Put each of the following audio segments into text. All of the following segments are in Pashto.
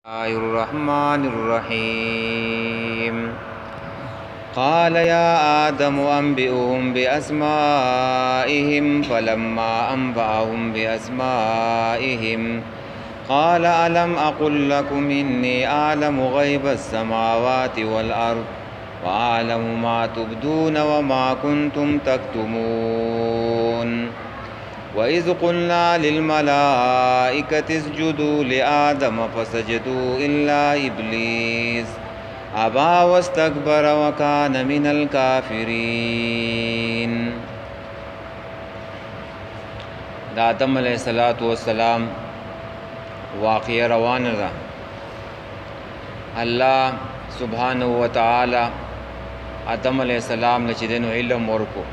الله الرحمن الرحيم قال يا آدم أنبئهم بأسمائهم فلما أنبأهم بأسمائهم قال ألم أقل لكم إني أعلم غيب السماوات والأرض وأعلم ما تبدون وما كنتم تكتمون وإذ قلنا للملائكة اسجدوا لآدم فسجدوا إلا إبليس أبى واستكبر وكان من الكافرين. د آدم علیہ الصلوۃ والسلام واقعه روانه ده. الله سبحانه وتعالى آدم علیہ السلام نه چې دنو علم ورکو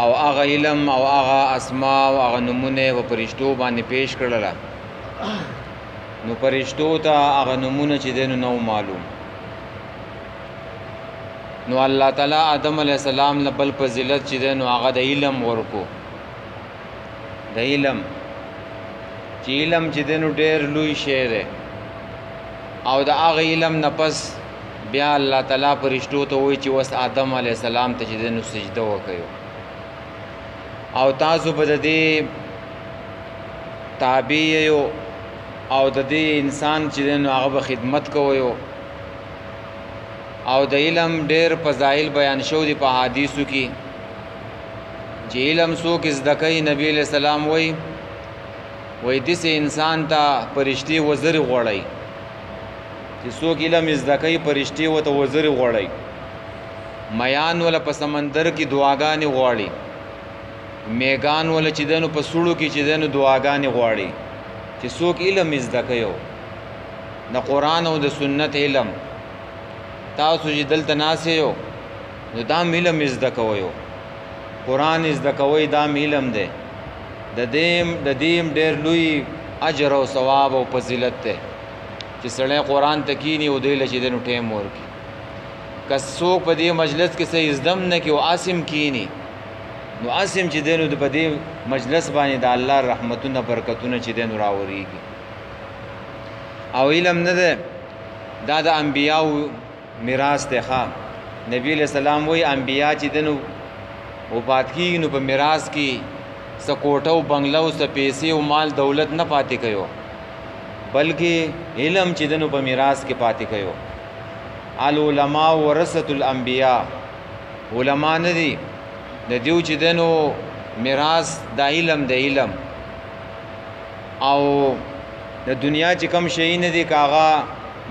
او هغه علم او هغه اسماء او هغه نمونه و پرشتو باندې پیش کړل. نو پرشتو ته هغه نمونه چې دینو نو معلوم. نو الله تعالی آدم علیہ السلام له بل فضیلت چې دینو هغه د علم ورکو. د علم چې علم چې دینو ډېر لوی شی دی او د هغه علم نه پس بیا الله تعالی پرشتو ته وایي چې وس آدم علیہ السلام ته چې دینو سجده وکړو او تاسو به د دې تابع یو او د دې انسان چې دین هغه به خدمت کوي او د علم ډېر فضایل بیان شو دي په حدیثو کې چې علم څوک زده کوي. نبی علیہ السلام وایي داسې انسان ته فرشتي وزر غواړي چې څوک علم زده کوي فرشتي ورته وزر غواړي. میان ولا په سمندر کې دعاګانې غواړي، میگان ولا چې دنو په سړو کې چې دنو دعاګانې غواړي چې څوک علم زده کوي د قرآن او د سنت علم. تاسو چې دلته ناست یو نو دا علم زده کوئ، قرآن زده کوئ، دا علم دی. د دې ډېر لوی اجر او ثواب او فضیلت دی چې سړی قرآن ته کینی او دی له چې دنو ټیم ورکړي. که څوک په دې مجلس کې څه زدم نه کوي او عاصم کینی نو عاصم چې دینو د په دې مجلس باندې د الله رحمتونه برکتونه چې دینو راوریږي. او علم نه ده دا د انبیاو میراث دی. نبی علیہ السلام وایي انبیا چې دینو وفات کېږي نو په میراث کې څه کوټه او بنګله او څه پیسې او مال دولت نه پاتې کوي بلکې علم چې دینو په میراث کې پاتې کوي. العلماء ورثة الانبیاء، علما نه دي د دیو چې دنو میراث د علم د علم او د دنیا چې کم شي نه دي کاغه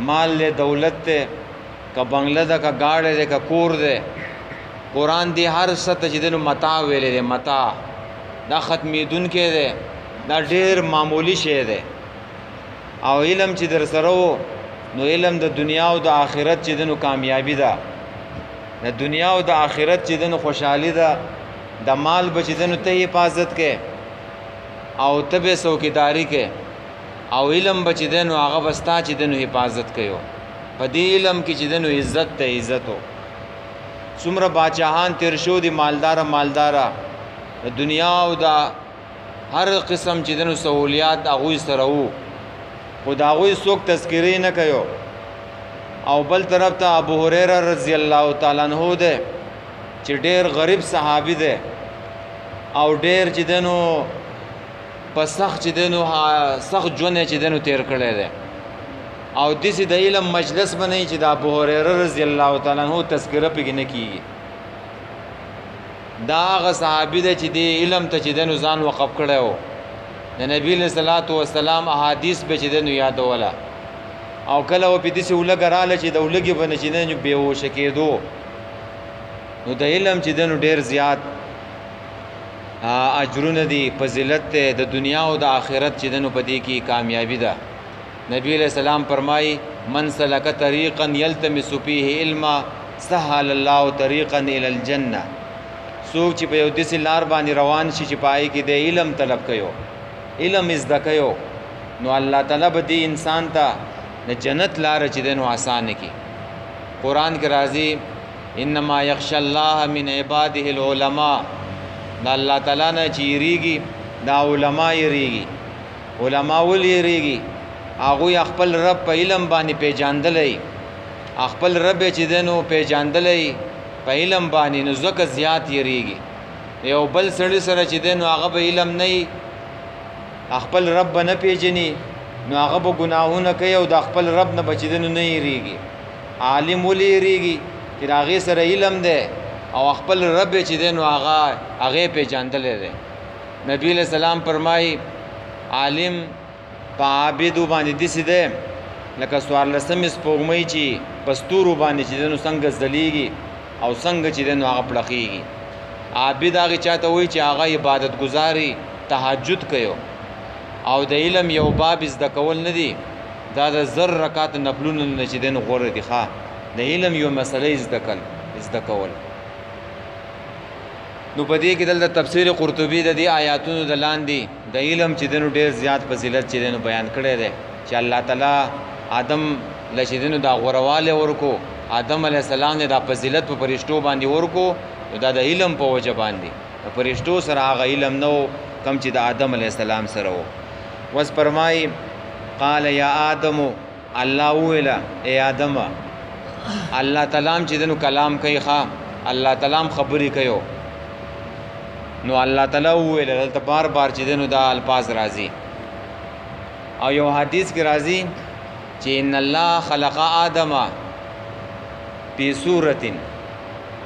مال له دولت ته کا بنگله ده کا گاڑه ده کا کور ده. قرآن دی هر ست چې دنو متاع ویلې ده، متاع دا ختمیدون کې ده، دا ډېر معمولی شی ده. او علم چې در سره وو نو علم د دنیا او د آخرت چې دنو کامیابی ده. د دنیا او د آخرت چې دنو خوشحالی ده. د مال به چې دنو ته حفاظت کې او ته به څوکیداری کې او علم به چې دنو هغه بستا چې دنو حفاظت کوي. په دې علم کې چې دنو عزت ته عزت و. څومره باچاهان تیر شو دي مالداره د دنیا او د هر قسم چې دنو سہولیات هغوی سره وو خو د هغوی څوک تذکرې نه کوي. او بل طرف ته ابو هريره رضی الله تعالی عنہ ده چې ډېر غریب صحابي ده او ډېر چې دنو په سخت چې دنو سخت ژوند چې دنو تیر کړی ده او داسې د علم مجلس باندې چې د ابو هريره رضی الله تعالی عنہ تذکره پکې نه کیږي. دا هغه صحابي ده چې د علم ته چې دنو ځان وقف کړی و. د نبی علیہ الصلوۃ والسلام احادیث به چې دنو یادوله او کله و په دې ولګ رااله چې د ولګي باندې چې نه بیهوش کېدو نو د علم چې دنو ډېر زیات اجرونه دي، فضیلت ده د دنیا او د آخرت چې دنو په دې کې کامیابی ده. نبی علیہ السلام فرمایي من سلک طریقا یلتمس فیه علما سهل الله طریقا الی الجنه. څوک چې په یو داسې لار باندې روان شي چې پای کې د علم طلب کوي، علم زده کوي نو الله تعالی به دې انسان ته د جنت لار چې دنو آسان کی. قرآن کې راځي انما یخشى الله من عباده العلماء. دا الله تعالی نه چې یریږي دا علما یریږي. علما ول یریږي هغوی خپل رب په علم باندې پیژاندلی خپل رب چې دنو پیژاندلی په علم باندې نو ځکه زیات یریږي یو بل سړی سره چې دنو هغه به علم نه خپل رب نه پیژني نو هغه به ګناهونه کوي او د خپل رب نه بچ دنو نه یریږي عالم ولې یریږي چې هغه سره علم ده او خپل رب چې دنو هغه پیژاندلی دی نبی علیہ السلام فرمایي عالم په عابدو باندې داسې دی لکه څوارلسمې سپوږمۍ چې په ستورو باندې چې دنو څنګه ځلیږي او څنګه چې دنو هغه پړقېږي عابد هغې چاته وایي چې هغه عبادت ګزاري تهجد کوي او د علم یو باب زده کول نه دي دا د زر رکعات نفلونو نه چې دنو غوره دي ښه د علم یو مسله زده کول نو په دې کې دلته تفسیر قرطبي د دې آیاتونو د لاندې د علم چې دنو ډېر زیات فضیلت چې دنو بیان کړی دی چې الله تعالی آدم له چې دنو دا غوروالی ورکو آدم علیه السلام نه دا فضیلت په فرشتو باندې ورکو دا د علم په وجه باندې د فرشتو سره هغه علم نه و کم چې د آدم علیه السلام سره و وس فرمایي قال یا آدم الله وویله ای آدم الله تعالی چې دنو کلام کوي ښه الله تعالی خبرې کوي نو الله تعالی وویل دلته بار بار چې دنو دا الفاظ راځي او یو حدیث کې راځي چې ان الله خلق آدم فی صورت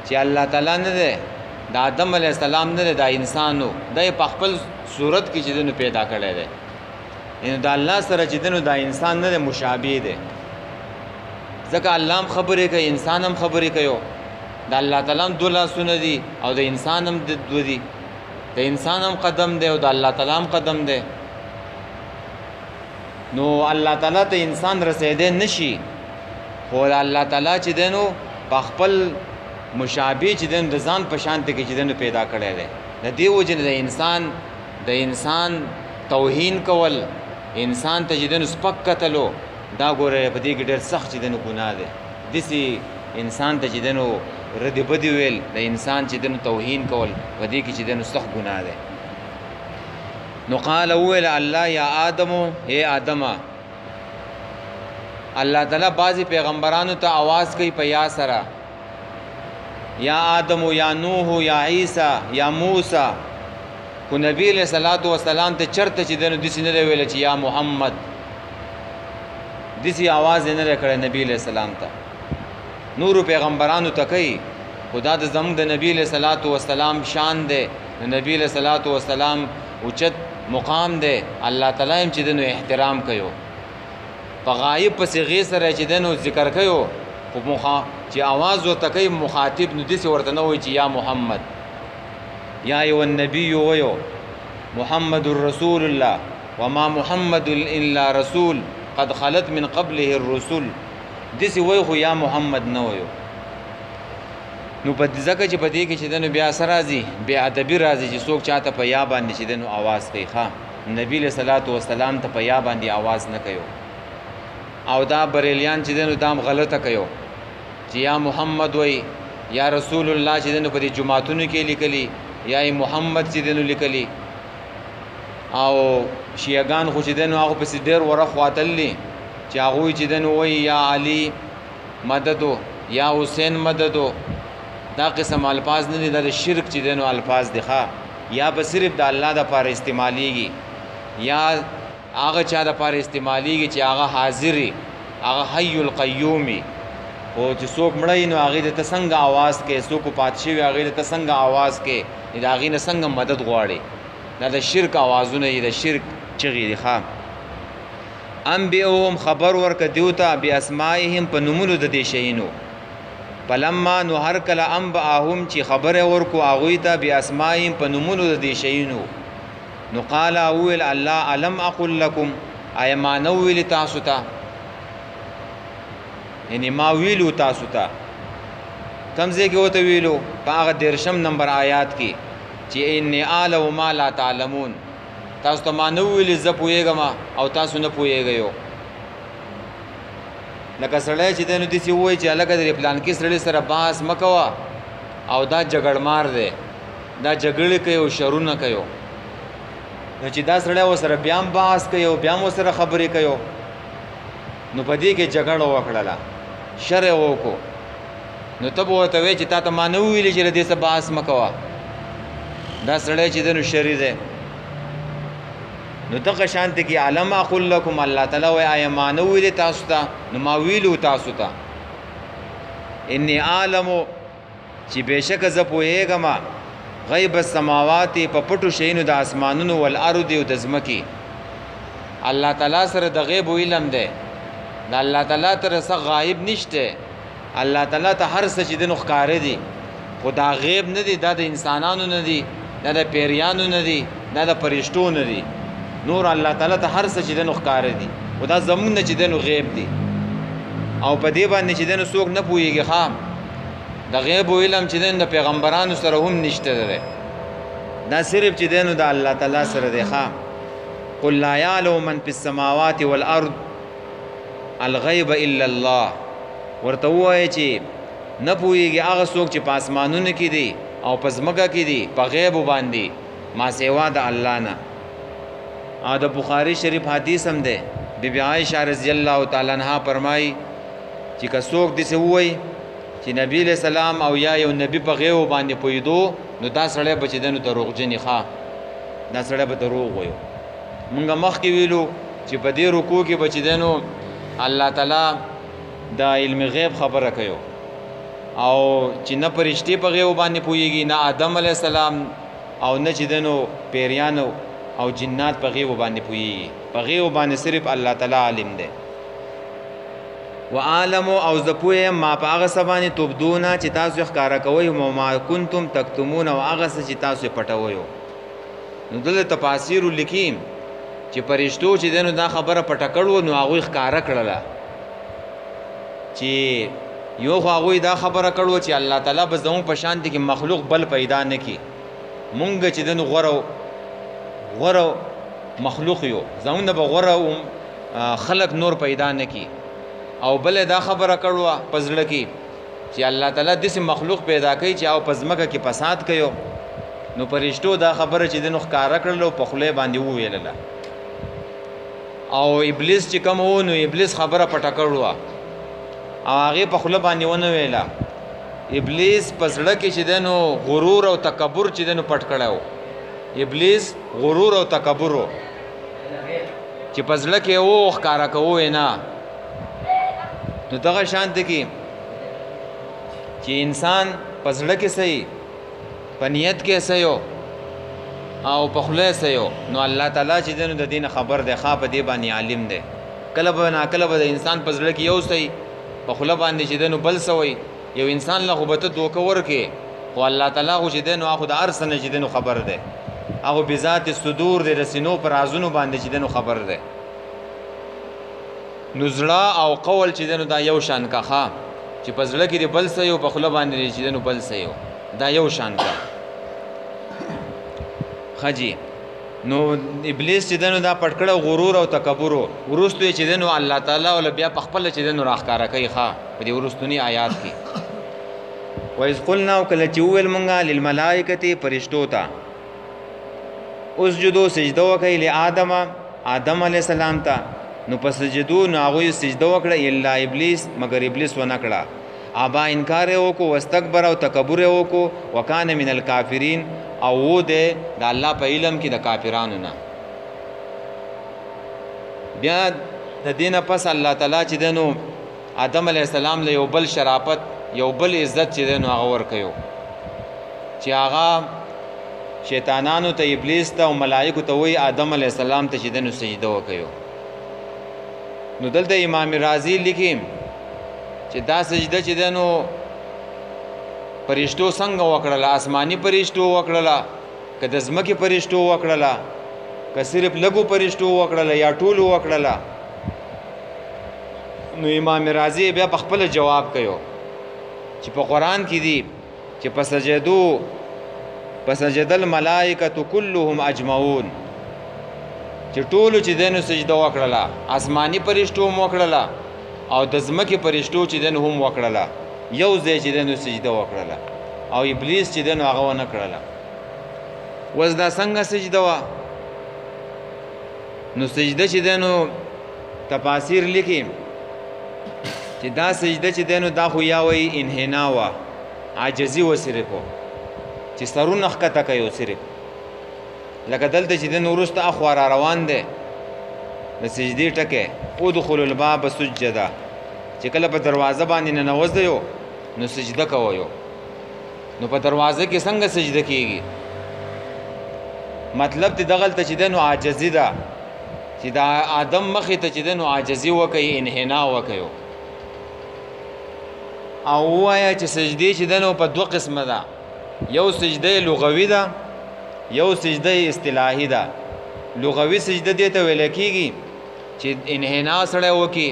چې الله تعالی نه ده د آدم علیه السلام نه ده دا انسانو د په خپل صورت کې چې دنو پیدا کړی دی یعنی د الله سره چې دنو دا انسان نه ده مشابه ده ځکه الله هم خبرې کوي انسان هم خبرې کوي د الله تعالی هم دو لاسونه دي او د انسان هم دو دي د انسان هم قدم دی او د الله تعالی هم قدم دی نو الله تعالی ته انسان رسیدې نشي خو الله تعالی چې دنو په خپل مشابه چې دنو د ځان په شان کې چې دنو پیدا کړی دی د دې وجه د انسان توهین کول انسان ته چې دنو سپک کتلو دا ګوره په دې کې ډېر سخت چې دنو ګناه دی داسې انسان ته چې دنو ردی بدی ویل د انسان چې دنو توهین کول په دې کې چې دنو سخت ګناه دی نو قال ویل الله یا آدم اے آدم الله تعالی بعضی پیغمبرانو ته आवाज کوي په یا سره یا آدم یا نوح یا عیسی یا موسی کو نبی علیہ الصلوۃ والسلام ته چرته چې دنو دسی نه ویل چې یا محمد دسی आवाज نه کړی نبی علیہ السلام ته نور پیغمبرانو ته کوي خدا د زموږ د نبی علیہ الصلوۃ والسلام شان دی د نبی علیہ الصلوۃ والسلام اوچت مقام دی الله تعالی هم چې دنو احترام کوي په غایب پسې غي سره چې دنو ذکر کوي خو چې आवाज ورته کوي مخاطب نو دسی ورته نه وایي چې یا محمد یا ایو النبی ویو محمد رسول الله وما محمد الا رسول قد خلت من قبله الرسل دسی وای خو یا محمد نه ویو نو په ځکه چې په دې کې چې دنو بیا سره راځي بیا ادبی راځي چې څوک چاته په یا باندې چې دنو आवाज کوي ښا نبی له صلوات و سلام ته په یا باندې आवाज نه کوي او دا بریلیان چې دنو دام غلطه کوي چې یا محمد وای یا رسول الله چې دنو په دې جمعاتونو کې لیکلي یا محمد چې دنو لیکلي او شیعاګان خو چې دنو هغه په ډېر ورخ واتللی چې هغه چې دنو وای یا علی مددو یا حسین مددو دا قسم الفاظ نه دي د شرک چې دنو الفاظ دي ښا یا به صرف د الله د لپاره استعماليږي یا هغه چا د لپاره استعماليږي چې هغه حاضري هغه حي القيوم او چې څوک مړی نو هغه د تسنګ आवाज کې څوک پاتشي هغه د تسنګ आवाज کې دا هغه نه څنګه مدد غواړي دا د شرک आवाजونه دي د شرک چغې دي ښا انبئهم خبر ورک دیوتا بی اسمائهم په نومونو د دې شینو پلما نو هر کله انبئهم چې خبر ورکو اغوی ته بی اسمائهم په نومونو د دې شینو نو قال اول الله علم اقول لكم ايما نو ویل تاسو ته یعنی ما ویلو تاسو ته کمزې کې وته ویلو په هغه 13 نمبر آیات کې چې ان اعلم ما لا تعلمون تاسو ته ما نو ویل ز پوهیږم او تاسو نه پوهیږئ لکه سړی چې دنو دسی وای چې الګ د پلان کې سړی سره باس مکوا او دا جګړمار دی دا جګړه کوي او شرونه کوي نو چې دا سړی و سره بیا باس کوي او بیا مو سره خبرې کوي نو په دې کې جګړه وکړله شر وکړو نو ته به ورته وایې چې تا ته ما نه وویلې چې له دې څه بحث مه کوه دا سړی چې دی نو شري دی نو دغه شانته کې علم اقول لكم الله تعالی وایي آیا ما نه ویلې تاسو ته نو ما ویلو تاسو ته انی عالم چې بېشکه زه پوهېږم غیب السماوات په پټو شیانو د اسمانونو والارض او د ځمکې الله تعالی سره د غیب علم دی د الله تعالی تر څه غایب نشته الله تعالی ته هر څه چې د نو ښکاره دي خو دا غیب نه دی دا د انسانانو نه دی دا د پیریانو نه دی دا د فرشتو نه دی نور الله تعالی ته هر څه چې د نو ښکاره دي خو دا زمونږ نه چې د نو غیب دی او په دې باندې چې د نو څوک نه پوهېږي خام د غیب علم چې د پیغمبرانو سره هم نشته دی دا صرف چې د نو د الله تعالی سره دی خام قل لا يعلم من في السماوات والارض الغیب الا الله ورته ووایي چې نه پوهېږي هغه څوک چې په اسمانونو کې دي او په ځمکه کې دي په غیبو باندې ما سوا د الله نه او د بخاري شریف حدیث هم دی بیبي عایشه رضی الله تعالی عنها فرمایي چې که څوک داسې ووایي چې نبی علیہ السلام او یا یو نبی په غیبو باندې پوهېدو نو دا سړی به چې دی نو دروغجنې ښه دا سړی به دروغ وایو مونږ مخکې ویلو چې په دې رکوع کې به چې دی نو الله تعالی د علم غیب خبره کوي او چې نه فرشتې په غیب باندې پوهېږي نه آدم علیه السلام او نه چې دی نو پیریانو او جنات په غیب باندې پوهېږي په غیب باندې صرف الله تعالی عالم دی وعالم او زه پوهیم ما په هغه څه باندې تبدونه چې تاسو یې ښکاره کوئ وما کنتم تکتمون او هغه څه چې تاسو یې پټوئ نو دلته تفاسیرو لیکي چې فرشتو چې دی نو دا خبره پټه کړو نو هغوی ښکاره کړله چې یو خو هغوی دا خبره کړو چې الله تعالی به زموږ په شانتې کې مخلوق بل پیدا نه کړي مونږ چې دی نو غوره مخلوق یو زموږ نه به غوره خلق نور پیدا نه کړي او بل دا خبره کړو په زړه کې چې الله تعالی داسې مخلوق پیدا کوي چې او په ځمکه کې فساد کوي نو فرشتو دا خبره چې دی نو ښکاره کړله په خولې باندې وویلله او ابلیس چې کوم و نو ابلیس خبره پټه کړو او هغې په خوله باندې ونه ویله ابلیس په زړه کې چې دی نو غرور او تکبر چې دی نو پټ کړی و ابلیس غرور او تکبر و چې په زړه کې و ښکاره کوو یې نه نو دغه شانته کې چې انسان په زړه کې صحیح په نیت کې صحیح او په خوله صحیح نو الله تعالی چې دی نو د دې نه خبر دی ښه په دې باندې عالم دی کله به ناکله به د انسان په زړه کې یو صحیح په خوله باندې چې دی نو بل څه وایي یو انسان له خو به ته دوکه ورکې خو الله تعالی خو چې دی نو هغه د هر څه نه چې دی نو خبر دی هغه بذات صدور دی د سینو په رازونو باندې چې دی نو خبر دی نو زړه او قول چې دی نو دا یو شان کا ښه چې په زړه کې دی بل څه یو په خوله باندې چې دی نو بل څه یو دا یو شان کا ښه جي نو ابلیس چې دی نو دا پټ کړه غرور او تکبر وروستو یې چې دی نو الله تعالی ول بیا په خپله چې دی نو راښکاره کوي ښه په دې وروستوني آیات کې وإذ قلنا او کله چې وویل مونږه للملائکة فرشتو ته اسجدو سجده وکړئ لآدم آدم علیه السلام ته نو په سجدو نو هغوی سجده وکړه الا ابلیس مگر ابلیس ونه کړه ابا انکار یې وکړو واستکبر او تکبر یې وکړو وکانه من الکافرین او و دی د الله په علم کې د کافرانو نه بیا د دې نه پس الله تعالی چې دی نو آدم علیه السلام له یو بل شرافت یو بل عزت چې دی نو هغه ورکوي چې هغه شیطانانو ته ابلیس ته او ملائکو ته وایي آدم علیه السلام ته چې دی نو سجده وکوي نو دلته امام رازی لیکي چې دا سجده چې دی نو فرشتو څنګه وکړله آسماني فرشتو وکړله که د ځمکې فرشتو وکړله که صرف لږو فرشتو وکړله یا ټولو وکړله نو امام رازی بیا په خپله جواب کوي چې په قرآن کې دي چې فسجد الملائکة كلهم اجمعون چې ټولو چې دی نو سجده وکړله آسماني فرشتو هم وکړله او د ځمکې فرشتو چې دی نو هم وکړله یو ځای چې دی نو سجده وکړله او ابلیس چې دی نو هغه ونه کړله اوس دا څنګه سجده وه نو سجده چې دی نو تفاسیر لیکي چې دا سجده چې دی نو دا خو یا وایي انحنا وه عاجزي و صرف چې سرونه ښکته کوي صرف لکه دلته چې دی نو وروسته اخوا را روان دی د سجدې ټکی ادخلوا الباب سجده چې کله په دروازه باندې ننوځئ نو سجده کوئ نو په دروازه کې څنګه سجده کیږي مطلب دې دغلته چې دی نو عاجزي ده چې د آدم مخې ته چې دی نو عاجزي وکړي انحنا وکړي او ووایه چې سجدې چې دی نو په دوه قسمه ده یو سجده لغوي ده یو سجده اصطلاحي ده لغوي سجده دې ته ویل کېږي چې انحنا سړی وکړي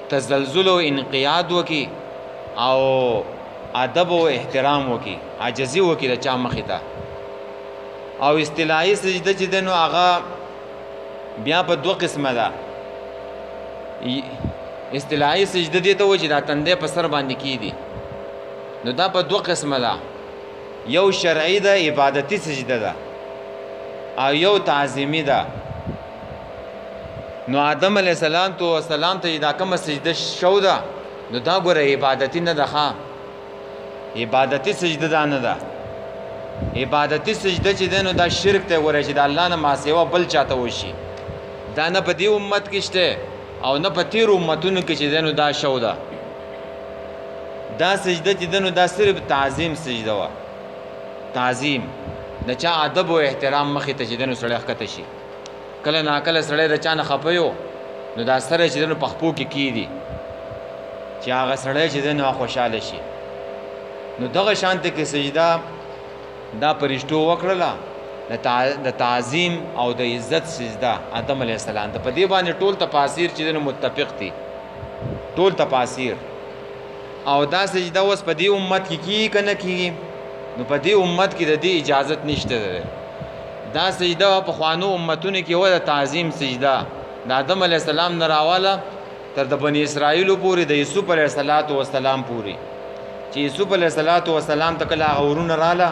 تزلزل او انقیاد وکړي او ادب او احترام وکړي عاجزي وکړي د چا مخې ته او اصطلاحي سجده چې دی نو هغه بیا په دوه قسمه ده اصطلاحي سجده دې ته وایي چې دا تندی په سر باندې کیږي نو دا په دوه قسمه ده یو شرعي ده عبادتي سجده ده او یو تعظیمي ده نو آدم علیه السلام ته دا کومه سجده شو ده نو دا ګوره عبادتي نه ده ښه عبادتي سجده دا نه ده عبادتي سجده چې دی نو دا شرک ته ګوره چې د الله نه ماسیوا بل چاته وشي دا نه په دې امت کې شته او نه په تیرو امتونو کې چې دی نو دا شو ده دا سجده چې دی نو دا صرف تعظیم سجده وه تعظیم د چا ادب او احترام مخې ته چې دی نو سړی ښکته شي کله ناکله سړی د چا نه خفه نو دا سره چې دی نو په خپو کې کیږي چې هغه سړی چې دی نو خوشحاله شي نو دغه شانته کې سجده دا پرشتو وکړله د تعظیم او د عزت سجده آدم علیه السلام ته په دې باندې ټول تفاسیر چې دی نو متفق دي ټول تفاسیر او دا سجده اوس په دې امت کې کیږي که نه کیږي نو په دې امت کې د دې اجازت نشته ده دا سجده پخوانو امتونو کې وه د تعظیم سجده د آدم علیه السلام نه راواله تر د بني اسرائیلو پورې د یوسف علیه السلام پورې چې یوسف علیه السلام ته کله هغه ورونه راله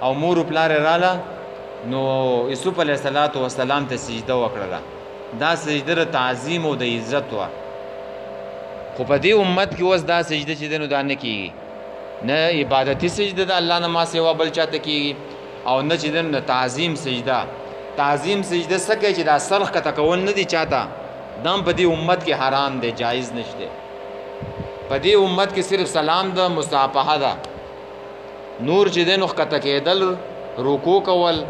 او مور و پلار راله نو یوسف علیه السلام ته سجده وکړله دا سجده د تعظیم او د عزت وه خو په دې امت کې اوس دا سجده چې دی نو دا نه کیږي نه عبادتي سجده د الله نه ما سوا بل چاته کیږي او نه چې دی نو تعظیم سجده تعظیم سجده څه کوي چې دا سر ښکته کول نه دي چاته دا هم په دې امت کې حرام دی جایز نشته په دې امت کې صرف سلام ده مصافحه ده نور چې دی نو ښکته کېدل رکوع کول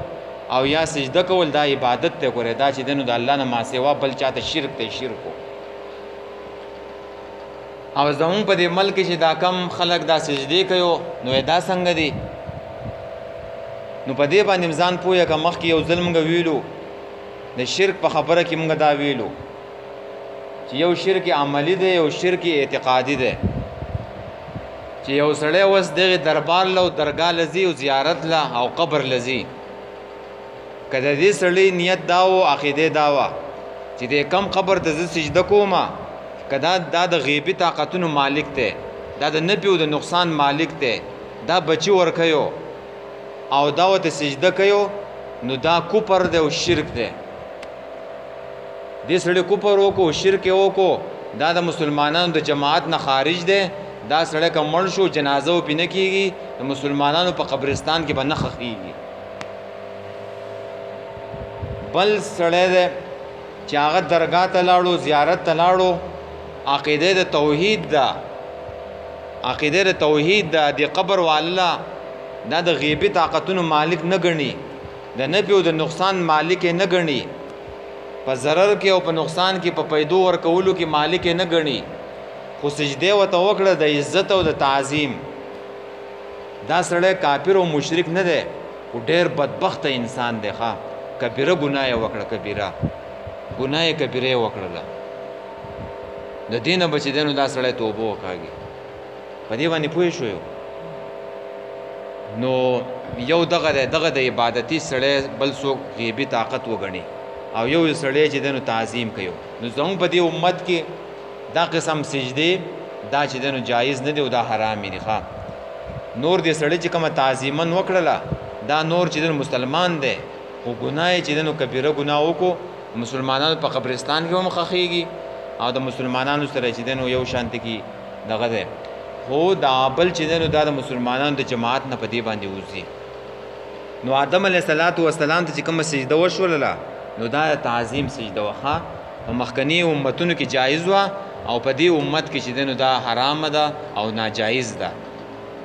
او یا سجده کول دا عبادت دی ګورې دا چې دی نو د الله نه ما سوا بل چاته شرک دی شرکو او زمون په دې ملک چې دا کم خلک دا سجدې کوي نو دا څنګه دي نو په دې باندې ځان پوهه که مخکې یو ځل موږ ویلو د شرک په خبره کې موږ دا ویلو چې یو شرک عملی دی یو شرک اعتقادي دی چې یو سړی اوس دغه دربار له درګاه لځي او زیارت له او قبر لځي که د دې سړی نیت دا و عقیده دا وه چې د کم قبر ته زه سجده کومه که دا د غیبي طاقتونو مالک دی دا د نفي او د نقصان مالک دی دا بچي ورکوي او دا ورته سجده کوي نو دا کفر دی او شرک دی دې سړی کفر وکړو شرک یې وکړو دا د مسلمانانو د جماعت نه خارج دی دا سړی که مړ شو جنازه پې نه کېږي د مسلمانانو په قبرستان کې به نه ښخېږي بل سړی دی چې هغه درګاه ته لاړو زیارت ته لاړو عقیده د توحید ده عقیده د توحید ده د قبر والا دا د غیبي طاقتونو مالک نه ګڼي د نفي او د نقصان مالک نه ګڼي په ضرر کې او په نقصان کې په پیدو ورکولو کې مالک نه ګڼي خو سجده ورته وکړه د عزت او د تعظیم دا سړی کافر او مشرک نه دی خو ډېر بدبخته انسان دی ښه کبیره ګناه یې وکړه کبیره ګناه یې کبیره یې وکړله د دې نه به چې دی نو دا سړی توبه وکاږي په دې باندې پوه شوی نو یو دغه دی دغه د عبادتي سړی بل څوک غیبي طاقت وګڼي او یو سړی چې دی نو تعظیم کوي نو زموږ په دې امت کې دا قسم سجدې دا چې دی نو جایز نه دی او دا حرام دی ښه نور دې سړی چې کومه تعظیمن وکړله دا نور چې دی نو مسلمان دی خو ګناه چې دی نو کبیره ګناه وکړو مسلمانانو په قبرستان کې هم ښخېږي او د مسلمانانو سره چې دنو یو شانتی کی دغه ده خو دا بل چې دنو د مسلمانانو د جماعت نه پدی باندې وځي نو آدم علیه السلام ته چې کوم سجده وشولله نو دا تعظیم سجده وخه په مخکنی امتونو کې جایز و او په دې امت کې چې دنو دا حرام ده او ناجایز ده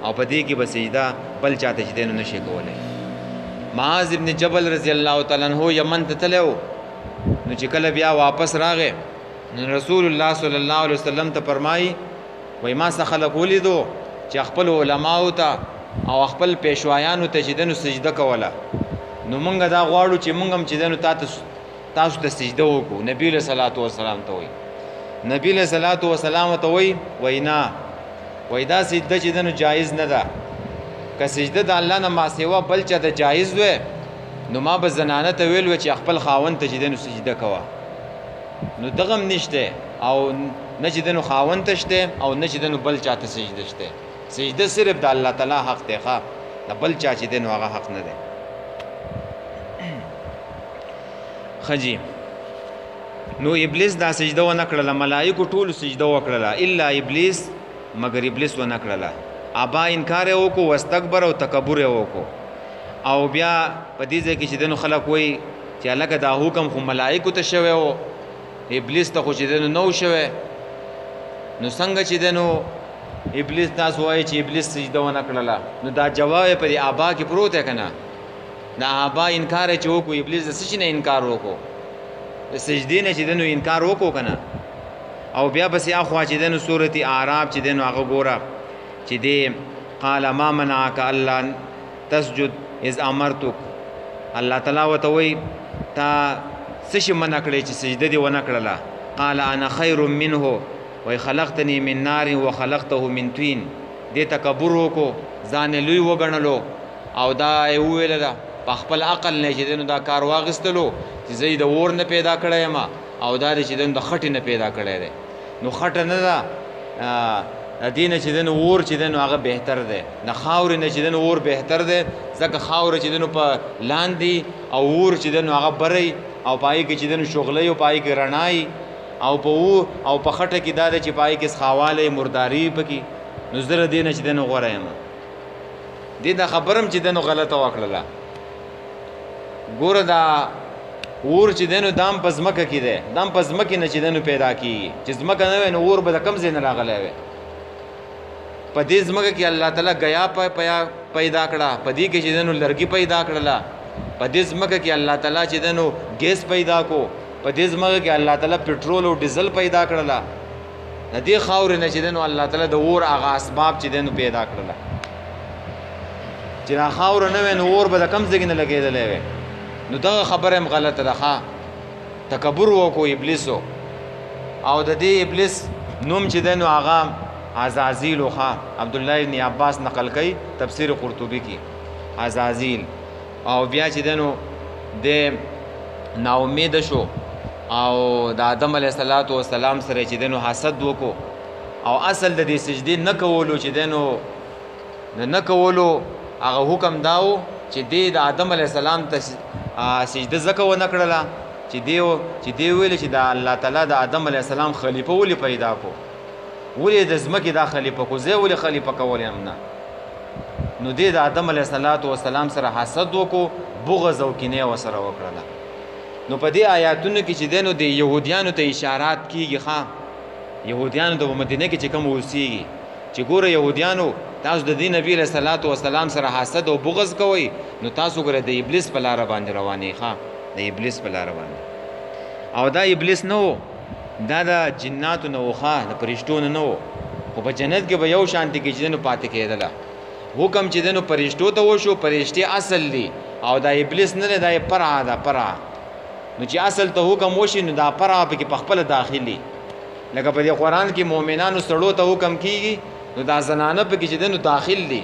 او په دې کې به سجده بل چاته چې دنو نشي کولای معاذ ابن جبل رضی الله تعالی عنہ یمن ته تلو نو چې کله بیا واپس راغې نو رسول الله صلی الله علیه وسلم ته فرمایي وای ما څه خلک ولیدو چې خپل علماو ته او خپل پیشوایانو ته چې دنو سجده کوله نو مونږ دا غواړو چې مونږ هم چې دنو تاسو ته سجده وکړو نبی له صلوات و سلام ته وای نبی له صلوات و سلام ته وای نه وای دا سجده چې دنو جایز نه ده که سجده د الله نه ما سیوا بل چا ته جایز وي نو ما به زنانه ته ویل و چې خپل خاوند ته چې دنو سجده کوه نو دغم نشته او نه چې دنو خاوند ته شته او نه چې دنو بل چا ته سجده شته سجده صرف د الله تعالی حق دی ښه د بل چا چې دنو هغه حق نه دی خجی نو ابلیس دا سجده و نکړله ملائکو ټول سجده وکړله الا ابلیس مگر ابلیس و نکړله ابا انکار وکړو واستكبر او تکبر وکړو او بیا په دې ځای کې چې دنو خلک وای چې الګ دا حکم خو ملائکو ته شوی او ابلیس ته خو چې دنو نو شوی نو څنګه چې دنو ابلیس تاسو وای چې ابلیس سجده و نکړله نو دا جواب پر ابا کې پروت ہے کنه دا ابا انکار چې وکړو ابلیس د څه نه انکار وکړو د سجدې نه چې دنو انکار وکړو کنه او بیا بس اخوا چې دنو سورۃ اعراف چې دنو هغه ګوره چې دې قال ما منعك الا تسجد اذ امرتك الله تعالی وتوي تا سش منع کړی چې سجده دی ونه کړله قال انا خير منه وخلقتني من نار وخلقته من طين دې تکبر وکړو ځان لوی وګڼلو او دا ویل دا په خپل عقل نه چې دا کار واغستلو چې زید اور نه پیدا کړی ما او دا چې د خټې نه پیدا کړی دی نو خټه نه ده دینه چې دنو اور چې دنو هغه بهتر دی نه خاور نه چې دنو اور بهتر دی ځکه خاور چې دنو په لاندې او اور چې دنو هغه بری او پای کې چې دنو شغلې او پای کې رڼای او په خټه کې دا چې پای کې خاواله مرداري پکې نو زره دینه چې دنو غوړه یم دې دا خبرم چې دنو غلطه وکړه ګوره دا اور چې دنو دام پزمکه کې ده دام پزمکه نه چې دنو پیدا کیږي چې زمکه نه وي نو اور به کم زین راغلی وي په دې زمکه کې الله تعالی غیا پیدا کړه په دې کې چې دنو لرګي پیدا کړله په دې زمکه کې الله تعالی چې دنو ګیس پیدا کو په دې زمکه کې الله تعالی پټرول او ډیزل پیدا کړله د دې خاور نه چې دنو الله تعالی د اور هغه اسباب چې دنو پیدا کړله چې دا خاور نه وي نو اور به کم ځای نه لګیدلې وي نو دا خبره هم غلطه ده ښه تکبر وکړو ابلیسو او د دې ابلیس نوم چې دنو هغه عزازیل وخا عبد الله ابن عباس نقل کوي تفسیر قرطبی کې عزازیل او بیا چې دنو د نا امید شو او د آدم علیه السلام سره چې دنو حسد وکړو او اصل د دې سجدې نه کولو چې دنو نه کولو هغه حکم داو چې د آدم علیه السلام ته سجده زکه و نه کړله چې دی ویل چې د الله تعالی د آدم علیه السلام خلیفہ ولې پیدا کو ولې د ځمکې دا خلیفہ کو زه ولې خلیفہ کولې هم نه نو د آدم علیه السلام سره حسد وکړو بغض او کینه وسره وکړله نو په دې آیاتونو کې چې دنو د يهوديانو ته اشارات کیږي ښا يهوديانو د مدینه کې چې کوم اوسېږي چې ګوره يهوديانو تاسو د دین نبی له صلوات و سلام سره حسد او بغض کوي نو تاسو ګره د ابلیس په لار باندې رواني ښا د ابلیس په لار باندې او دا ابلیس نو دا د جناتو نو ښا د فرشتو نه خو په جنت کې به یو شانتي کې جنو پاتې کېدله حکم چې دنو فرشتو ته وشو فرشتي اصل دي او دا ابلیس نه دا پرا دا پرا نو چې اصل ته حکم وشي نو دا پرا په کې خپل داخلي لکه په دې قران کې مؤمنانو سړو ته حکم کیږي نو دا زنانه په کې چې دنو داخل دي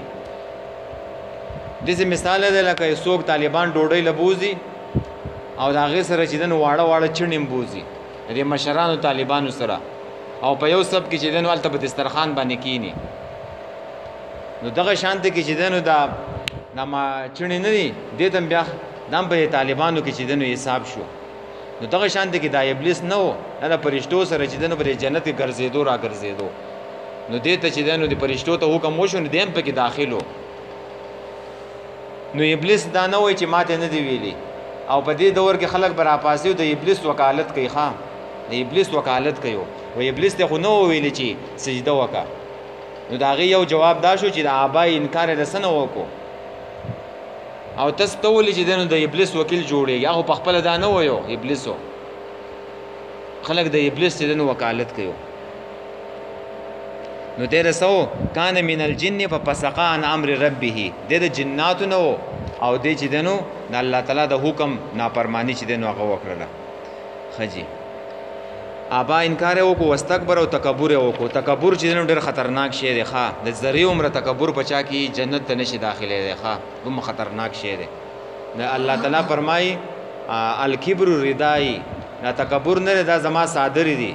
دغه مثال دی لکه څوک طالبان ډوډۍ لبوزي او دا غي سره چې دنو واړه چړنیم بوزي دې مشرانو طالبانو سره او په یو سب کې چې دنو الته په دسترخوان باندې کینی نو دغه شانته کې چې دنو دا نما چړنی نه دي دې تم بیا دم په طالبانو کې چې دنو حساب شو نو دغه شان کې دا ابلیس نه و دا فرشتو سره چې دنو پر جنت کې ګرځېدو را ګرځېدو نو دې ته چې دنو د فرشتو ته حکم وشو نو دیم په کې داخلو نو ابلیس دا نه وای چې ماته نه دی ویلي او په دې دور کې خلک برا پاسي د ابلیس وکالت کوي ښا د ابلیس وکالت کوي او ابلیس ته خو نو ویلي چې سجده وکا نو دا غي یو جواب دا شو چې د ابای انکار رسنه وکړو او تاسو ته ولې چې دنو د ابلیس وکیل جوړي یا په خپل دا نه وایو ابلیسو خلک د ابلیس چې دنو وکالت کوي نو دې رسو کان من الجن ففسق عن امر ربه د جناتو نو او دې چې دنو د الله تعالی د حکم نافرمانی چې دنو هغه وکړه خجی ابا انکار وکړو واستكبر او تکبر وکړو تکبر چې دنو ډېر خطرناک شی دی ښا د ذری عمر تکبر پچا کی جنت ته نشي داخله دی ښا دوم خطرناک شی دی د الله تعالی فرمای الکبر ردای دا تکبر نه دا زما صادر دی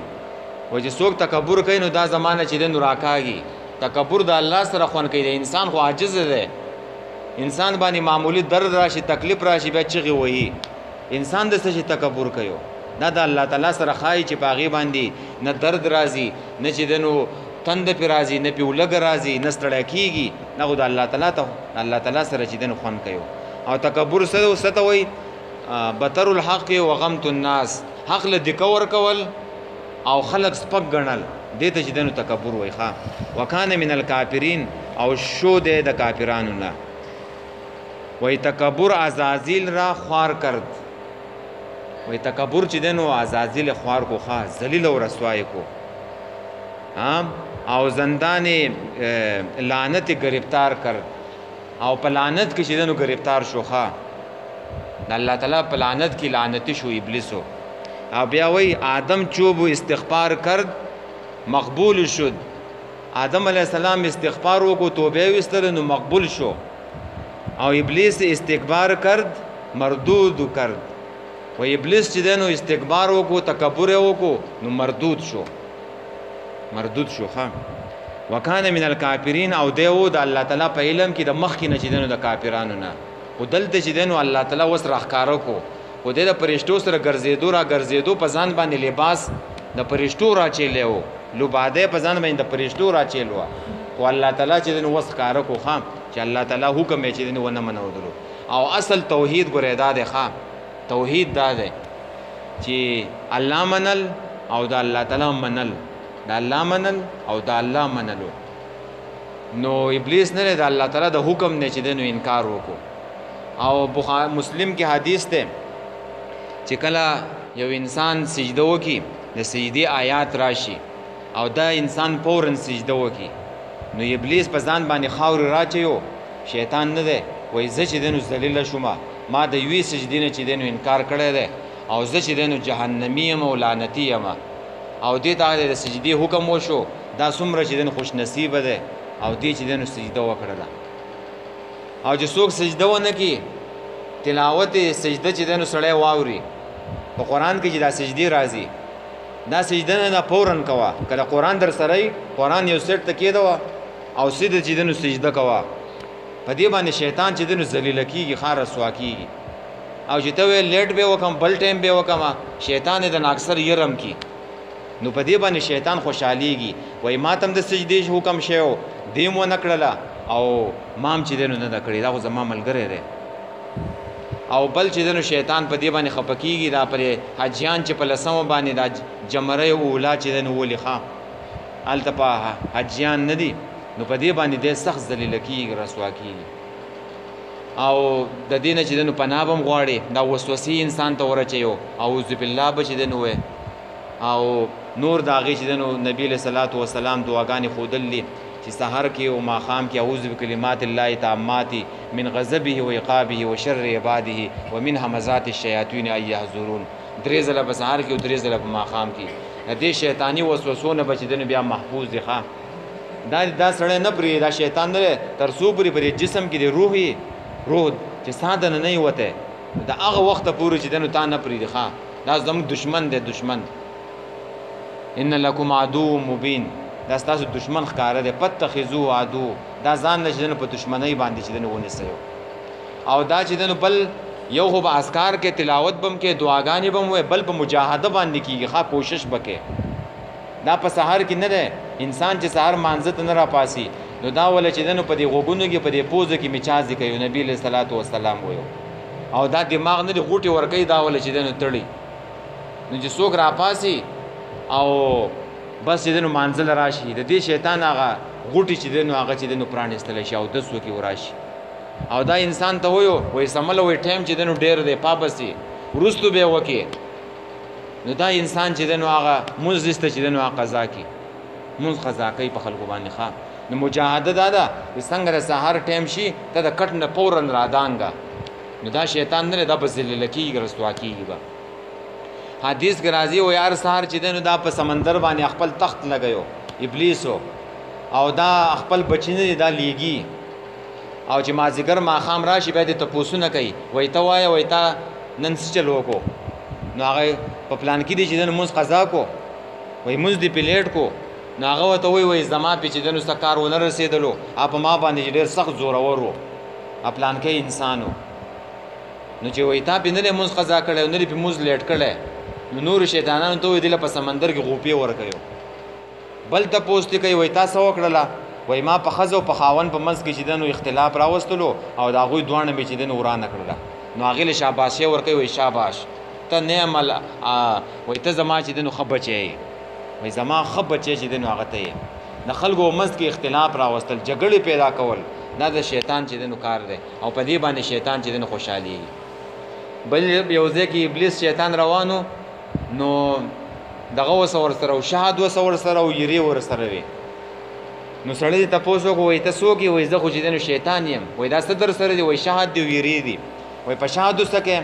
و چې څوک تکبر کوي نو دا زمانه چې دنو راکاږي تکبر د الله سره خون کوي د انسان خو عاجز دی انسان باندې معمولی درد راشي تکلیف راشي بیا چغي وایي انسان د څه تکبر کوي دا د الله تعالی سره خای چې پاغي باندې نه درد راځي نه چې دنو تند پی راځي نه پیولګ راځي نه ستړی کیږي نه خو د الله تعالی ته الله تعالی سره چې دنو خون کوي او تکبر سره ستوي بتر الحق وغمت الناس حق له دکور کول او خلق سپک غنل دته چې دنو تکبر وای ښا وکانه من الکافرین او شو د کافرانو نه وای تکبر عزازیل را خوار کرد وای تکبر چې دنو عزازیل خوار کو خاص ذلیل او رسوای کو او زندان لعنت گرفتار کر او پلانت کې چې دنو گرفتار شو ښا د الله تعالی پلانت کې لعنت شو ابلیسو او بیا وای آدم چوب استغفار کرد مقبول شد آدم علیہ السلام استغفار وکړو توبه وستل نو مقبول شو او ابلیس استکبار کرد مردود کرد و ابلیس چې دنو استکبار وکړو تکبر وکړو نو مردود شو ها وکانه من الکافرین او دیو د الله تعالی په علم کې د مخ کې نه چې دنو د کافرانو نه او دلته چې دنو الله تعالی وس راخکارو کو او د پرشتو سره ګرځېدو په ځان باندې لباس د پرشتو را چیلو لوباده په ځان باندې د پرشتو را چیلو او الله تعالی چې دنو وس کارو کو خام چې الله تعالی حکم یې چې دنو ونه منودلو او اصل توحید ګره دا ده خام توحید دا ده چې الله منل او د الله تعالی منل د الله منل او د الله منلو نو ابلیس نه د الله تعالی د حکم نه چې دنو انکار وکړو او بخاری مسلم کې حدیث ده چې کله یو انسان سجده وکي د سجدي آیات راشي او دا انسان فورن سجده وکي نو ابلیس په ځان باندې خاور راچيو شیطان نه ده وای زه چې دنو ذلیل شوم ما د یوې سجدې نه چې دنو انکار کړی ده او زه چې دنو جهنمی یم او لعنتی یم او دې ته د سجدي حکم وشو دا څومره چې دنو خوش نصیب ده او دې چې دنو سجده وکړه او چې څوک سجده ونه کی تلاوت سجده چې دنو سړی واوري په قران کې چې دا سجدي راځي دا سجده نه فورن کوا کله قران در سره قران یو سیټ تکې دا او سیده چې دنو سجده کوا په دې باندې شیطان چې دنو ذلیل کیږي خار رسوا کیږي او چې ته لیټ به وکم بل ټایم به وکم شیطان دې اکثر يرم کی نو په دې باندې شیطان خوشاليږي وای ماتم د سجدي حکم شیو دیم و نکړه او مام چې دنو نه کړی دا زما ملګری دی او بل چې دنو شیطان په دې باندې خپکیږي دا پر حجیان چې په لسمه باندې دا جمره اوله چې دنو ولي ښا التپا حجیان ندي نو په دې باندې د سخت ذلیل کیږي رسوا کیږي او د دینه چې دنو پنابم غواړي دا وسوسې انسان ته ورچيو اعوذ بالله بچ دنو او نور داغه چې دنو نبی له صلوات و سلام دعاګانې خودلې چې سحر کې او ماقام کې اعوذ بکلمات الله تامات من غضبه و عقابه و شر عباده ومن همزات الشیاطین ای يحذرون درې ځله په سحر کې او درې ځله په ماقام کې دې شیطانی وسوسو نه بچیدنه بیا محفوظ دي ښا دا سړی نه پری دا شیطان نه تر سو پری جسم کې دی روح چې ساده نه وته دا هغه وخت پورې چې دنو تا نه پری دی ښا دا زموږ دشمن دی دشمن ان لکم عدو مبین دا ستاسو دشمن ښکاره دی فتخذو عدو دا ځان نشدنو په دشمنی باندې چې دنو ونیسو او دا چې دنو بل یو خو به اذکار کې تلاوت بم کې دعاګانې بم وې بل په مجاهده باندې کېږي ښه کوشش وکړي دا په سحر کې نه ده انسان چې سحر مانځه ته نه راپاسي نو دا ولا چې دنو په دې غوګونو کې په دې پوزه کې میچاز کوي نبی له صلوات و سلام وایو او دا دماغ نه دی غوټي ور کوي دا ولا چې دنو تړي نو چې څوک راپاسي او بس چې دنو مانځل راشي د دې شیطان هغه غوټي چې دنو هغه چې دنو پرانستل شي او د سو کې وراشي او دا انسان ته وایو وای سمل وای ټایم چې دنو ډیر دی پابسي ورستو به وکي نو دا انسان چې دنو هغه مزدسته چې دنو هغه قضا کی مز قضا کوي په خلکو باندې ښا نو مجاهده دا څنګه سحر ټایم شي ته د کټ نه پورن رادانګا نو دا شیطان نه دا په ذل لکی رسوا کیږي با حدیث کې راځي او یار سحر چې دنو دا په سمندر باندې خپل تخت لګیو ابلیسو او دا خپل بچینه دا لیږي او چې مازیګر ماخام راشي به د تپوسونه کوي وای ته وای وای تا نن څه چلو کو نو هغه په پلان کې دي چې دنو موږ قضا کو وای موږ دی پلیټ کو نو هغه ته وای زما په چې دنو سکار ونه رسیدلو اپ ما باندې ډېر سخت زور ورو پلان کې انسانو نو چې وای تا بنه موږ قضا کړو نو په موږ لیټ کړل نو نور شیطانانو ته دله په سمندر کې غوپی ور کوي بل ته پوسټ کوي وای تاسو وکړه وای ما په خزو په خاون په منځ کې چې دنو اختلاف راوستلو او دا غوي دوانه به چې دنو ورانه کړل نو هغه له شاباشي ور کوي وای شاباش ته نعمل وای ته زما چې دنو خبچي وای زما خبچي چې دنو هغه ته نه خلکو منځ کې اختلاف راوستل جګړه پیدا کول دا د شیطان چې دنو کار دی او په دې باندې شیطان چې دنو خوشحالي بل یو ځکه ابلیس شیطان روانو نو دغه وسور سره او شهادت وسور سره او یری ور سره وي نو سړی ته پوسو کوی ته سوګي وای زه خو چې دنو شیطان یم وای دا ستر سره دی وای شهادت دی یری دی وای په شهادت سکه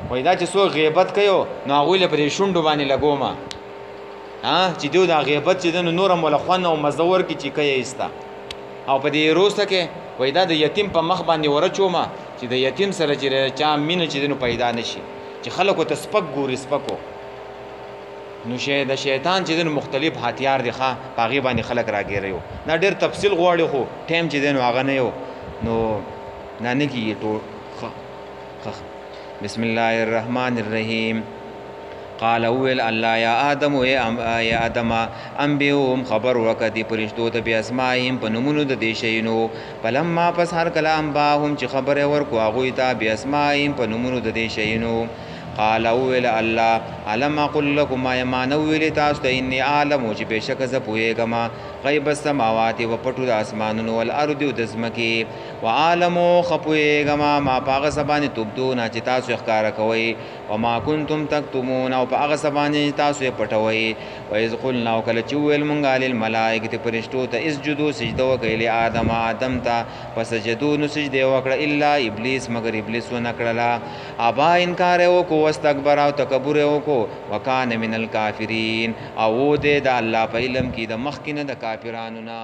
وای دا چې سو غیبت کيو نو هغه له پرې شونډو باندې لګوما چې دیو دا غیبت چې دنو نور ملخون او مزور کی چې کوي استا او په دې روسه کې وای دا د یتیم په مخ باندې ورچوما چې د یتیم سره چې چا مين چې دنو پیدا نشي چې خلکو ته سپک ګوري سپکو نو شه د شیطان چې دنو مختلف هتیار دي ښا پاغي باندې خلک راګیریو دا ډېر تفصیل غواړي خو ټیم چې دنو هغه نه یو نو نه کی ټول بسم الله الرحمن الرحیم قال اول الله یا آدم یا آدم انبئهم خبر وکدي پرشتو ته بیا اسماءهم په نمونو د دې شینو فلما پس هر کلام باهم چې خبره ورکو هغه ته بیا اسماءهم په نمونو د دې شینو قال اول الله علم اقول لكم ما يمانويل تاسو ته اني عالم چې بشک ز پوهېګما غیب السماوات و پټو د اسمانونو والارض د زمکي وعالم خپوهېګما ما پاغه سبانه تبدو نه چې تاسو ښکارا کوي وما كنتم تكتمون او پاغه سبانه تاسو پټوي واذ قلنا وکل چويل مونږه للملائکه فرشتو ته اسجدوا سجده وکړي آدم آدم ته فسجدوا نو سجده وکړه الا ابلیس مگر ابلیس و نکړه ابا انکار وکړو واستكبر او تکبر وکړو وکانه من الکافرین او دې د الله په علم کې د مخکینه د کافرانو نه